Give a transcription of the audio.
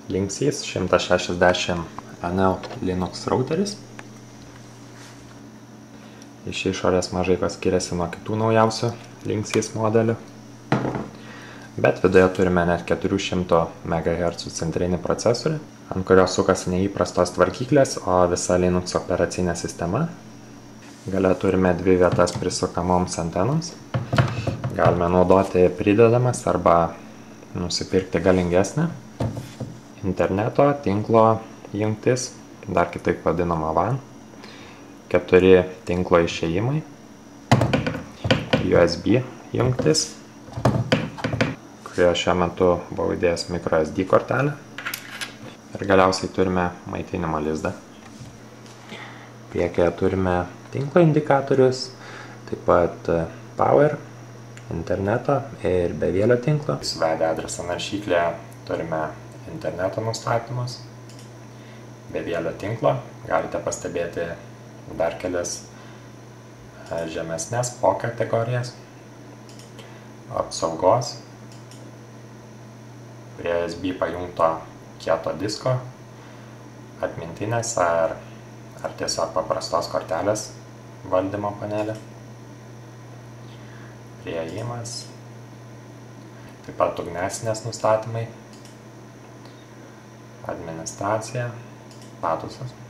Linksys 160NL Linux routeris. Iš išorės mažai kas skiriasi nuo kitų naujausių Linksys modelių. Bet viduje turime net 400 MHz centrinį procesorių, ant kurio sukasi neįprastos tvarkyklės, o visa Linux operacinė sistema. Gale turime 2 vietas prisukamoms antenoms. Galime naudoti pridedamas arba nusipirkti galingesnę. Interneto tinklo jungtis, dar kitaip vadinama WAN. 4 tinklo išėjimai. USB jungtis, kurioje šiuo metu buvo įdėjęs microSD kortelę. Ir galiausiai turime maitinimo lizdą. Priekyje turime tinklo indikatorius, taip pat power, interneto ir bevėlio tinklo. Suvedę adreso naršyklėje turime interneto nustatymus, bevėlio tinklo. Galite pastebėti dar kelias žemesnės po kategorijas, apsaugos, prie USB pajungto kieto disko, atmintinės ar tiesiog paprastos kortelės valdymo panelė, priėjimas, taip pat ugnesinės nustatymai, administracija, statusas.